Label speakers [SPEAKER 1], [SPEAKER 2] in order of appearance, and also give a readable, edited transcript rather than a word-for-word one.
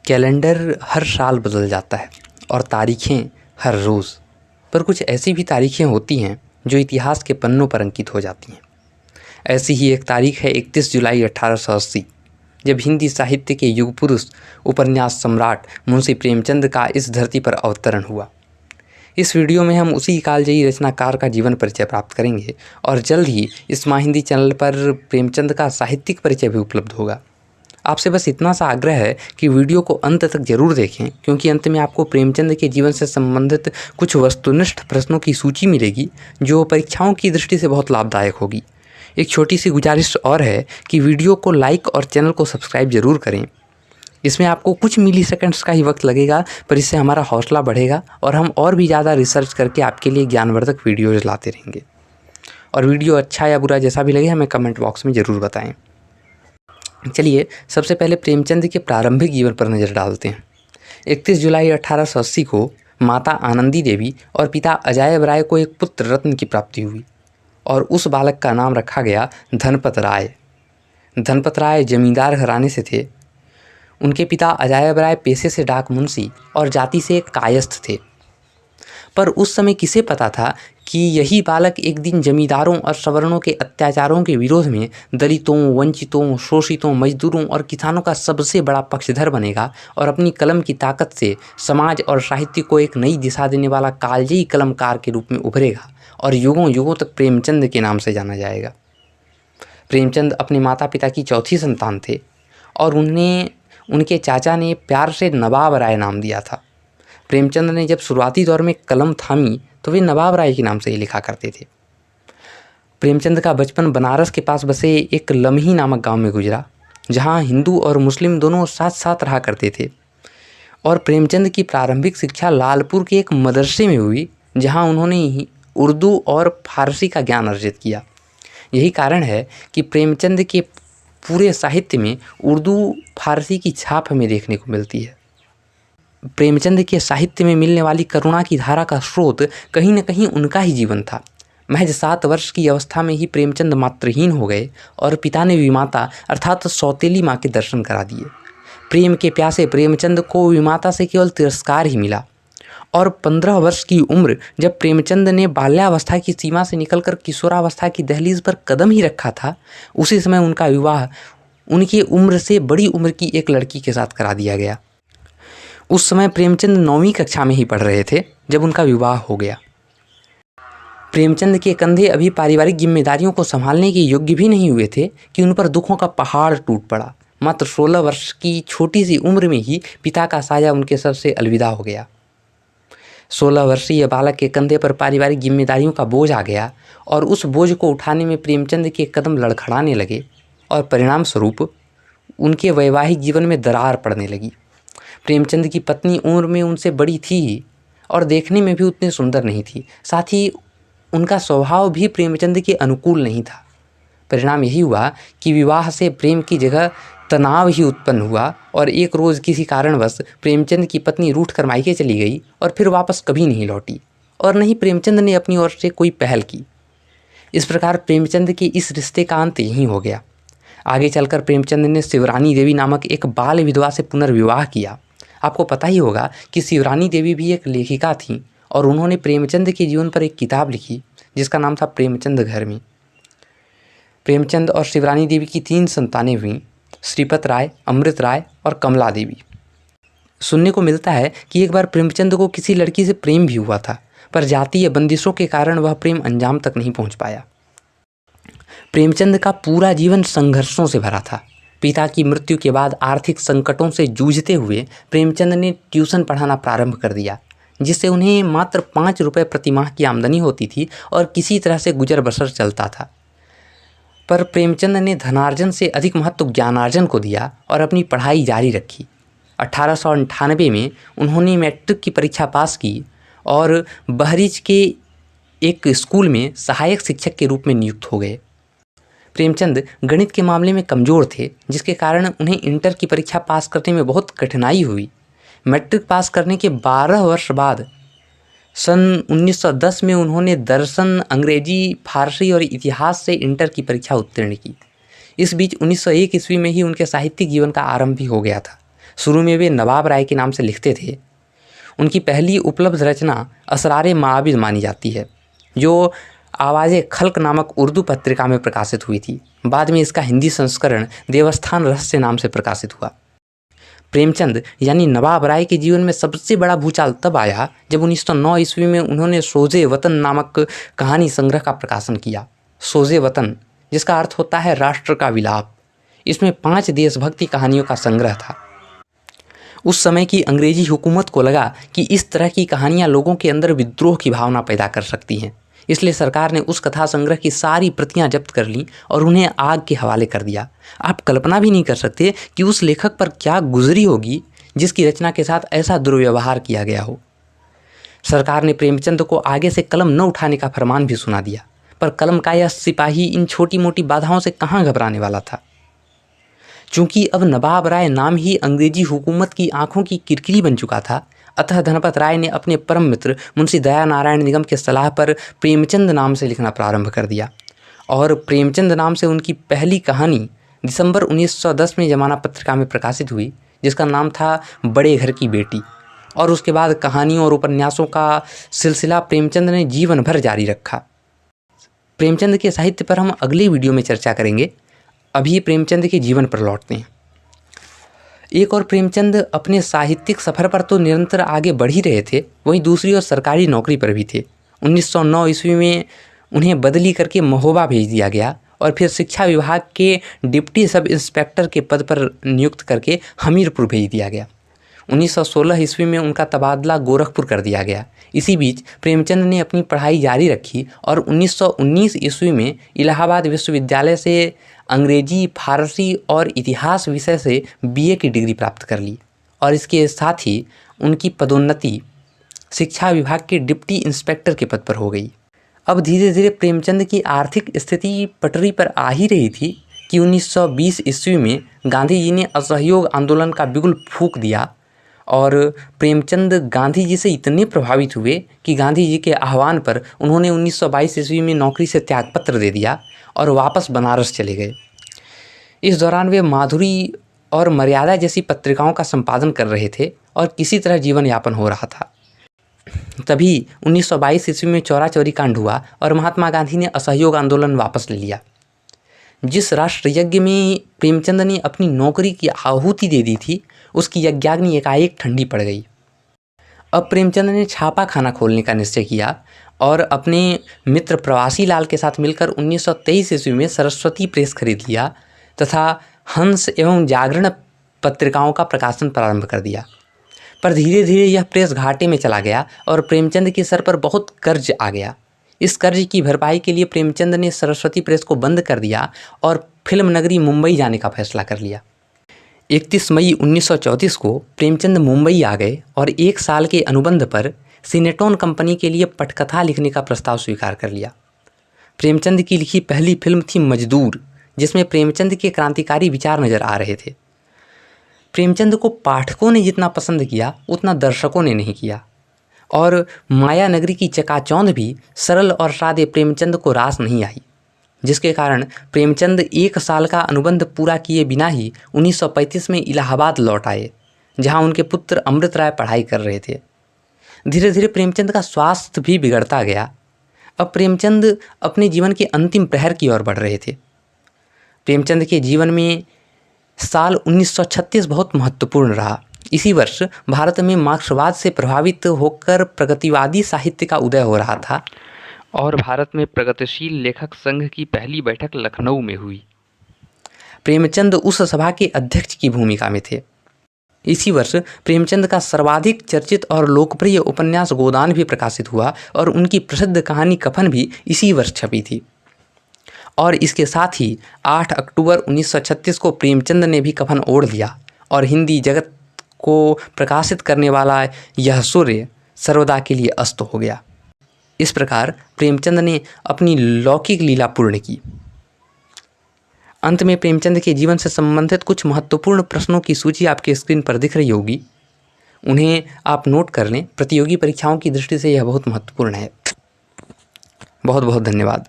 [SPEAKER 1] Calendar हर साल बदल जाता है और तारीखें हर रोज़, पर कुछ ऐसी भी तारीखें होती हैं जो इतिहास के पन्नों पर अंकित हो जाती हैं। ऐसी ही एक तारीख है 31 जुलाई 1880, जब हिंदी साहित्य के युग पुरुष उपन्यास सम्राट मुंशी प्रेमचंद का इस धरती पर अवतरण हुआ। इस वीडियो में हम उसी कालजयी रचनाकार का जीवन परिचय प्राप्त करेंगे और जल्द ही इस माँ हिंदी चैनल पर प्रेमचंद का साहित्यिक परिचय भी उपलब्ध होगा। आपसे बस इतना सा आग्रह है कि वीडियो को अंत तक जरूर देखें, क्योंकि अंत में आपको प्रेमचंद के जीवन से संबंधित कुछ वस्तुनिष्ठ प्रश्नों की सूची मिलेगी जो परीक्षाओं की दृष्टि से बहुत लाभदायक होगी। एक छोटी सी गुजारिश और है कि वीडियो को लाइक और चैनल को सब्सक्राइब जरूर करें। इसमें आपको कुछ मिली सेकेंड्स का ही वक्त लगेगा, पर इससे हमारा हौसला बढ़ेगा और हम और भी ज़्यादा रिसर्च करके आपके लिए ज्ञानवर्धक वीडियोज़ लाते रहेंगे। और वीडियो अच्छा या बुरा जैसा भी लगे हमें कमेंट बॉक्स में ज़रूर बताएं। चलिए सबसे पहले प्रेमचंद के प्रारंभिक जीवन पर नज़र डालते हैं। 31 जुलाई 1880 को माता आनंदी देवी और पिता अजायब राय को एक पुत्र रत्न की प्राप्ति हुई और उस बालक का नाम रखा गया धनपत राय। धनपत राय जमींदार घराने से थे। उनके पिता अजायब राय पेशे से डाक मुंशी और जाति से एक कायस्थ थे, पर उस समय किसे पता था कि यही बालक एक दिन जमींदारों और सवर्णों के अत्याचारों के विरोध में दलितों, वंचितों, शोषितों, मजदूरों और किसानों का सबसे बड़ा पक्षधर बनेगा और अपनी कलम की ताकत से समाज और साहित्य को एक नई दिशा देने वाला कालजयी कलमकार के रूप में उभरेगा और युगों युगों तक प्रेमचंद के नाम से जाना जाएगा। प्रेमचंद अपने माता पिता की चौथी संतान थे और उनके चाचा ने प्यार से नवाब राय नाम दिया था। प्रेमचंद ने जब शुरुआती दौर में कलम थामी तो वे नवाब राय के नाम से ही लिखा करते थे। प्रेमचंद का बचपन बनारस के पास बसे एक लम्ही नामक गांव में गुजरा, जहां हिंदू और मुस्लिम दोनों साथ साथ रहा करते थे। और प्रेमचंद की प्रारंभिक शिक्षा लालपुर के एक मदरसे में हुई, जहां उन्होंने उर्दू और फारसी का ज्ञान अर्जित किया। यही कारण है कि प्रेमचंद के पूरे साहित्य में उर्दू फारसी की छाप हमें देखने को मिलती है। प्रेमचंद के साहित्य में मिलने वाली करुणा की धारा का स्रोत कहीं न कहीं उनका ही जीवन था। महज 7 वर्ष की अवस्था में ही प्रेमचंद मातृहीन हो गए और पिता ने विमाता अर्थात सौतेली माँ के दर्शन करा दिए। प्रेम के प्यासे प्रेमचंद को विमाता से केवल तिरस्कार ही मिला और 15 वर्ष की उम्र जब प्रेमचंद ने बाल्यावस्था की सीमा से निकलकर किशोरावस्था की दहलीज पर कदम ही रखा था, उसी समय उनका विवाह उनकी उम्र से बड़ी उम्र की एक लड़की के साथ करा दिया गया। उस समय प्रेमचंद 9वीं कक्षा में ही पढ़ रहे थे जब उनका विवाह हो गया। प्रेमचंद के कंधे अभी पारिवारिक जिम्मेदारियों को संभालने के योग्य भी नहीं हुए थे कि उन पर दुखों का पहाड़ टूट पड़ा। मात्र 16 वर्ष की छोटी सी उम्र में ही पिता का साया उनके सर से अलविदा हो गया। 16 वर्षीय बालक के कंधे पर पारिवारिक जिम्मेदारियों का बोझ आ गया और उस बोझ को उठाने में प्रेमचंद के कदम लड़खड़ाने लगे और परिणाम स्वरूप उनके वैवाहिक जीवन में दरार पड़ने लगी। प्रेमचंद की पत्नी उम्र में उनसे बड़ी थी और देखने में भी उतनी सुंदर नहीं थी। साथ ही उनका स्वभाव भी प्रेमचंद के अनुकूल नहीं था। परिणाम यही हुआ कि विवाह से प्रेम की जगह तनाव ही उत्पन्न हुआ और एक रोज़ किसी कारणवश प्रेमचंद की पत्नी रूठ कर मायके चली गई और फिर वापस कभी नहीं लौटी और नहीं प्रेमचंद ने अपनी ओर से कोई पहल की। इस प्रकार प्रेमचंद के इस रिश्ते का अंत यहीं हो गया। आगे चलकर प्रेमचंद ने शिवरानी देवी नामक एक बाल विधवा से पुनर्विवाह किया। आपको पता ही होगा कि शिवरानी देवी भी एक लेखिका थीं और उन्होंने प्रेमचंद के जीवन पर एक किताब लिखी जिसका नाम था प्रेमचंद घर में। प्रेमचंद और शिवरानी देवी की 3 संतानें हुईं, श्रीपत राय, अमृत राय और कमला देवी। सुनने को मिलता है कि एक बार प्रेमचंद को किसी लड़की से प्रेम भी हुआ था, पर जातीय बंदिशों के कारण वह प्रेम अंजाम तक नहीं पहुंच पाया। प्रेमचंद का पूरा जीवन संघर्षों से भरा था। पिता की मृत्यु के बाद आर्थिक संकटों से जूझते हुए प्रेमचंद ने ट्यूशन पढ़ाना प्रारंभ कर दिया, जिससे उन्हें मात्र 5 रुपये प्रति माह की आमदनी होती थी और किसी तरह से गुजर बसर चलता था। पर प्रेमचंद ने धनार्जन से अधिक महत्व ज्ञानार्जन को दिया और अपनी पढ़ाई जारी रखी। 1898 में उन्होंने मैट्रिक की परीक्षा पास की और बहरीच के एक स्कूल में सहायक शिक्षक के रूप में नियुक्त हो गए। प्रेमचंद गणित के मामले में कमज़ोर थे, जिसके कारण उन्हें इंटर की परीक्षा पास करने में बहुत कठिनाई हुई। मैट्रिक पास करने के 12 वर्ष बाद सन 1910 में उन्होंने दर्शन, अंग्रेजी, फारसी और इतिहास से इंटर की परीक्षा उत्तीर्ण की। इस बीच 1901 ईस्वी में ही उनके साहित्यिक जीवन का आरंभ भी हो गया था। शुरू में वे नवाब राय के नाम से लिखते थे। उनकी पहली उपलब्ध रचना असरारे माआबिद मानी जाती है, जो आवाज़े खल्क नामक उर्दू पत्रिका में प्रकाशित हुई थी। बाद में इसका हिंदी संस्करण देवस्थान रहस्य नाम से प्रकाशित हुआ। प्रेमचंद यानी नवाब राय के जीवन में सबसे बड़ा भूचाल तब आया जब 1909 ईस्वी में उन्होंने सोजे वतन नामक कहानी संग्रह का प्रकाशन किया। सोजे वतन, जिसका अर्थ होता है राष्ट्र का विलाप, इसमें 5 देशभक्ति कहानियों का संग्रह था। उस समय की अंग्रेजी हुकूमत को लगा कि इस तरह की कहानियाँ लोगों के अंदर विद्रोह की भावना पैदा कर सकती हैं, इसलिए सरकार ने उस कथा संग्रह की सारी प्रतियां जब्त कर लीं और उन्हें आग के हवाले कर दिया। आप कल्पना भी नहीं कर सकते कि उस लेखक पर क्या गुजरी होगी जिसकी रचना के साथ ऐसा दुर्व्यवहार किया गया हो। सरकार ने प्रेमचंद को आगे से कलम न उठाने का फरमान भी सुना दिया, पर कलम का यह सिपाही इन छोटी मोटी बाधाओं से कहाँ घबराने वाला था। चूंकि अब नवाब राय नाम ही अंग्रेजी हुकूमत की आंखों की किरकिरी बन चुका था, अतः धनपत राय ने अपने परम मित्र मुंशी दया नारायण निगम के सलाह पर प्रेमचंद नाम से लिखना प्रारंभ कर दिया और प्रेमचंद नाम से उनकी पहली कहानी दिसंबर 1910 में जमाना पत्रिका में प्रकाशित हुई, जिसका नाम था बड़े घर की बेटी। और उसके बाद कहानियों और उपन्यासों का सिलसिला प्रेमचंद ने जीवन भर जारी रखा। प्रेमचंद के साहित्य पर हम अगले वीडियो में चर्चा करेंगे। अभी प्रेमचंद के जीवन पर लौटते हैं। एक और प्रेमचंद अपने साहित्यिक सफ़र पर तो निरंतर आगे बढ़ ही रहे थे, वहीं दूसरी ओर सरकारी नौकरी पर भी थे। 1909 ईस्वी में उन्हें बदली करके महोबा भेज दिया गया और फिर शिक्षा विभाग के डिप्टी सब इंस्पेक्टर के पद पर नियुक्त करके हमीरपुर भेज दिया गया। 1916 ईस्वी में उनका तबादला गोरखपुर कर दिया गया। इसी बीच प्रेमचंद ने अपनी पढ़ाई जारी रखी और 1919 ईस्वी में इलाहाबाद विश्वविद्यालय से अंग्रेजी, फारसी और इतिहास विषय से बीए की डिग्री प्राप्त कर ली और इसके साथ ही उनकी पदोन्नति शिक्षा विभाग के डिप्टी इंस्पेक्टर के पद पर हो गई। अब धीरे धीरे प्रेमचंद की आर्थिक स्थिति पटरी पर आ ही रही थी कि 1920 ईस्वी में गांधी जी ने असहयोग आंदोलन का बिगुल फूंक दिया और प्रेमचंद गांधी जी से इतने प्रभावित हुए कि गांधी जी के आह्वान पर उन्होंने 1922 ईस्वी में नौकरी से त्यागपत्र दे दिया और वापस बनारस चले गए। इस दौरान वे माधुरी और मर्यादा जैसी पत्रिकाओं का संपादन कर रहे थे और किसी तरह जीवन यापन हो रहा था। तभी 1922 ईस्वी में चौरा चौरी कांड हुआ और महात्मा गांधी ने असहयोग आंदोलन वापस ले लिया। जिस राष्ट्र यज्ञ में प्रेमचंद ने अपनी नौकरी की आहुति दे दी थी, उसकी यज्ञाग्नि एकाएक ठंडी पड़ गई। अब प्रेमचंद ने छापा खाना खोलने का निश्चय किया और अपने मित्र प्रवासी लाल के साथ मिलकर 1923 ईस्वी में सरस्वती प्रेस खरीद लिया तथा हंस एवं जागरण पत्रिकाओं का प्रकाशन प्रारंभ कर दिया। पर धीरे धीरे यह प्रेस घाटे में चला गया और प्रेमचंद के सर पर बहुत कर्ज आ गया। इस कर्ज की भरपाई के लिए प्रेमचंद ने सरस्वती प्रेस को बंद कर दिया और फिल्म नगरी मुंबई जाने का फैसला कर लिया। 31 मई 1934 को प्रेमचंद मुंबई आ गए और 1 साल के अनुबंध पर सिनेटोन कंपनी के लिए पटकथा लिखने का प्रस्ताव स्वीकार कर लिया। प्रेमचंद की लिखी पहली फिल्म थी मजदूर, जिसमें प्रेमचंद के क्रांतिकारी विचार नजर आ रहे थे। प्रेमचंद को पाठकों ने जितना पसंद किया उतना दर्शकों ने नहीं किया और माया नगरी की चकाचौंध भी सरल और सादे प्रेमचंद को रास नहीं आई, जिसके कारण प्रेमचंद 1 साल का अनुबंध पूरा किए बिना ही 1935 में इलाहाबाद लौट आए, जहां उनके पुत्र अमृत राय पढ़ाई कर रहे थे। धीरे धीरे प्रेमचंद का स्वास्थ्य भी बिगड़ता गया। अब प्रेमचंद अपने जीवन के अंतिम प्रहर की ओर बढ़ रहे थे। प्रेमचंद के जीवन में साल 1936 बहुत महत्वपूर्ण रहा। इसी वर्ष भारत में मार्क्सवाद से प्रभावित होकर प्रगतिवादी साहित्य का उदय हो रहा था और भारत में प्रगतिशील लेखक संघ की पहली बैठक लखनऊ में हुई। प्रेमचंद उस सभा के अध्यक्ष की भूमिका में थे। इसी वर्ष प्रेमचंद का सर्वाधिक चर्चित और लोकप्रिय उपन्यास गोदान भी प्रकाशित हुआ और उनकी प्रसिद्ध कहानी कफन भी इसी वर्ष छपी थी। और इसके साथ ही 8 अक्टूबर 1936 को प्रेमचंद ने भी कफन ओढ़ लिया और हिंदी जगत को प्रकाशित करने वाला यह सूर्य सर्वदा के लिए अस्त हो गया। इस प्रकार प्रेमचंद ने अपनी लौकिक लीला पूर्ण की। अंत में प्रेमचंद के जीवन से संबंधित कुछ महत्वपूर्ण प्रश्नों की सूची आपके स्क्रीन पर दिख रही होगी, उन्हें आप नोट कर लें। प्रतियोगी परीक्षाओं की दृष्टि से यह बहुत महत्वपूर्ण है। बहुत बहुत धन्यवाद।